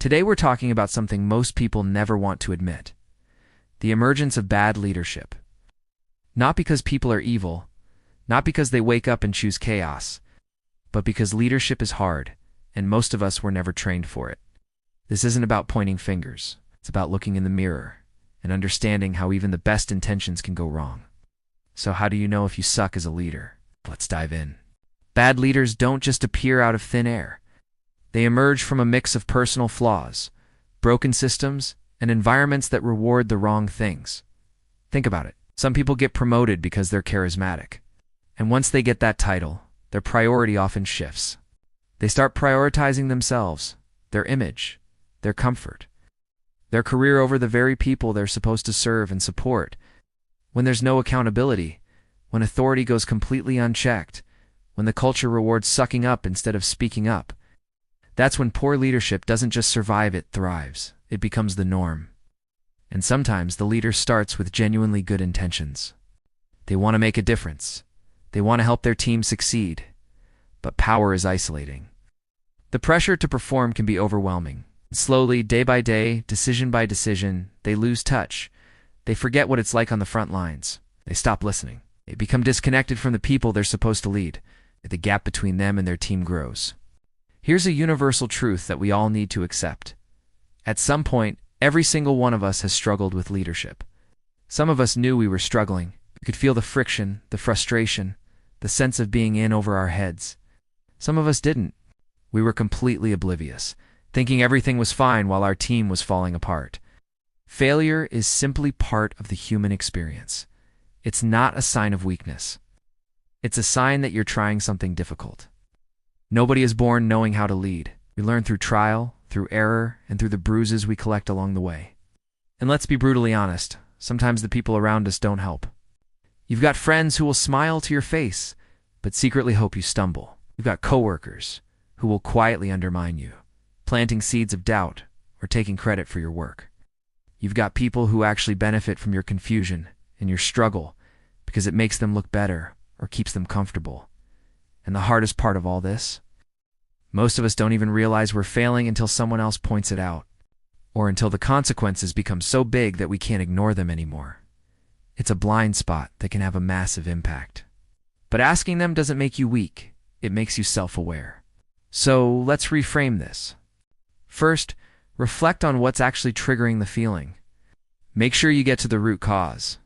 Today we're talking about something most people never want to admit: the emergence of bad leadership. Not because people are evil, not because they wake up and choose chaos, but because leadership is hard, and most of us were never trained for it. This isn't about pointing fingers. It's about looking in the mirror and understanding how even the best intentions can go wrong. So how do you know if you suck as a leader? Let's dive in. Bad leaders don't just appear out of thin air. They emerge from a mix of personal flaws, broken systems, and environments that reward the wrong things. Think about it. Some people get promoted because they're charismatic. And once they get that title, their priority often shifts. They start prioritizing themselves, their image, their comfort, their career over the very people they're supposed to serve and support. When there's no accountability, when authority goes completely unchecked, when the culture rewards sucking up instead of speaking up, that's when poor leadership doesn't just survive, it thrives. It becomes the norm. And sometimes the leader starts with genuinely good intentions. They want to make a difference. They want to help their team succeed. But power is isolating. The pressure to perform can be overwhelming. Slowly, day by day, decision by decision, they lose touch. They forget what it's like on the front lines. They stop listening. They become disconnected from the people they're supposed to lead. The gap between them and their team grows. Here's a universal truth that we all need to accept. At some point, every single one of us has struggled with leadership. Some of us knew we were struggling. We could feel the friction, the frustration, the sense of being in over our heads. Some of us didn't. We were completely oblivious, thinking everything was fine while our team was falling apart. Failure is simply part of the human experience. It's not a sign of weakness. It's a sign that you're trying something difficult. Nobody is born knowing how to lead. We learn through trial, through error, and through the bruises we collect along the way. And let's be brutally honest, sometimes the people around us don't help. You've got friends who will smile to your face, but secretly hope you stumble. You've got coworkers who will quietly undermine you, planting seeds of doubt or taking credit for your work. You've got people who actually benefit from your confusion and your struggle because it makes them look better or keeps them comfortable. And the hardest part of all this? Most of us don't even realize we're failing until someone else points it out, or until the consequences become so big that we can't ignore them anymore. It's a blind spot that can have a massive impact. But asking them doesn't make you weak, it makes you self-aware. So let's reframe this. First, reflect on what's actually triggering the feeling. Make sure you get to the root cause.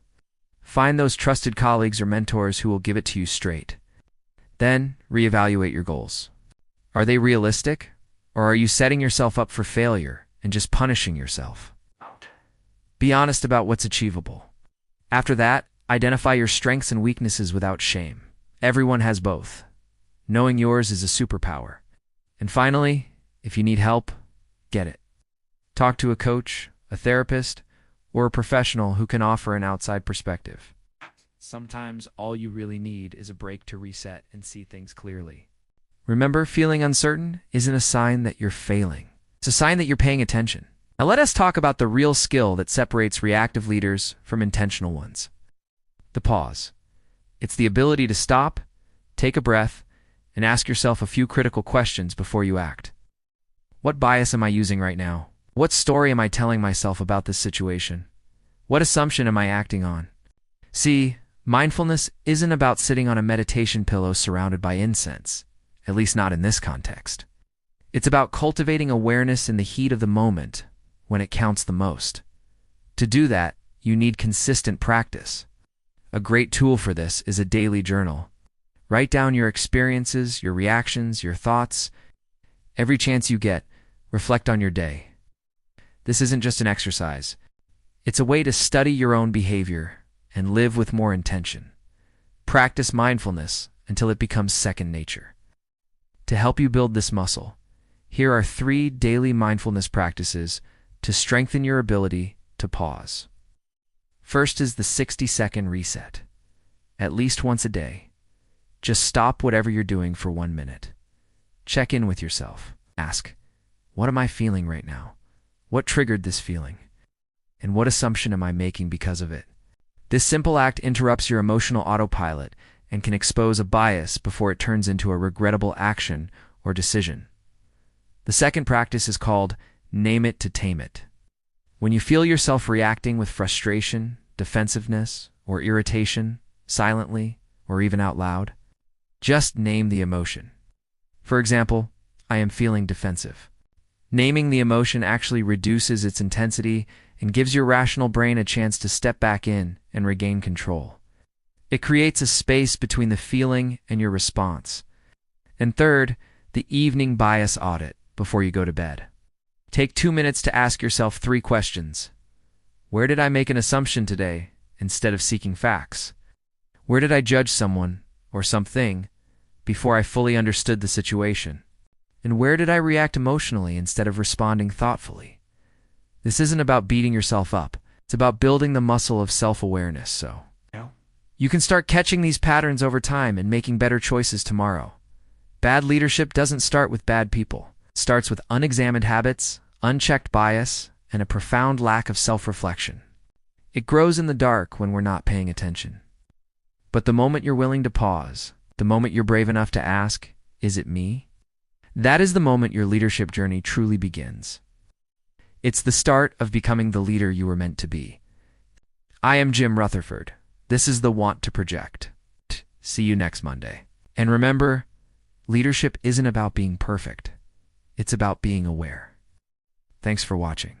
Find those trusted colleagues or mentors who will give it to you straight. Then, reevaluate your goals. Are they realistic, or are you setting yourself up for failure and just punishing yourself? Be honest about what's achievable. After that, identify your strengths and weaknesses without shame. Everyone has both. Knowing yours is a superpower. And finally, if you need help, get it. Talk to a coach, a therapist, or a professional who can offer an outside perspective. Sometimes all you really need is a break to reset and see things clearly. Remember, feeling uncertain isn't a sign that you're failing. It's a sign that you're paying attention. Now let us talk about the real skill that separates reactive leaders from intentional ones. The pause. It's the ability to stop, take a breath, and ask yourself a few critical questions before you act. What bias am I using right now? What story am I telling myself about this situation? What assumption am I acting on? See, mindfulness isn't about sitting on a meditation pillow surrounded by incense, at least not in this context. It's about cultivating awareness in the heat of the moment, when it counts the most. To do that, you need consistent practice. A great tool for this is a daily journal. Write down your experiences, your reactions, your thoughts. Every chance you get, reflect on your day. This isn't just an exercise. It's a way to study your own behavior and live with more intention. Practice mindfulness until it becomes second nature. To help you build this muscle, here are 3 daily mindfulness practices to strengthen your ability to pause. First is the 60-second reset. At least once a day, just stop whatever you're doing for 1 minute. Check in with yourself. Ask, what am I feeling right now? What triggered this feeling? And what assumption am I making because of it? This simple act interrupts your emotional autopilot and can expose a bias before it turns into a regrettable action or decision. The second practice is called Name it to tame it. When you feel yourself reacting with frustration, defensiveness, or irritation, silently, or even out loud, just name the emotion. For example, I am feeling defensive. Naming the emotion actually reduces its intensity and gives your rational brain a chance to step back in and regain control. It creates a space between the feeling and your response. And third, the evening bias audit before you go to bed. Take 2 minutes to ask yourself 3 questions. Where did I make an assumption today instead of seeking facts? Where did I judge someone or something before I fully understood the situation? And where did I react emotionally instead of responding thoughtfully? This isn't about beating yourself up. It's about building the muscle of self-awareness, so you can start catching these patterns over time and making better choices tomorrow. Bad leadership doesn't start with bad people. It starts with unexamined habits, unchecked bias, and a profound lack of self-reflection. It grows in the dark when we're not paying attention. But the moment you're willing to pause, the moment you're brave enough to ask, "Is it me?" that is the moment your leadership journey truly begins. It's the start of becoming the leader you were meant to be. I am Jim Rutherford. This is the Want to Project. See you next Monday. And remember, leadership isn't about being perfect. It's about being aware. Thanks for watching.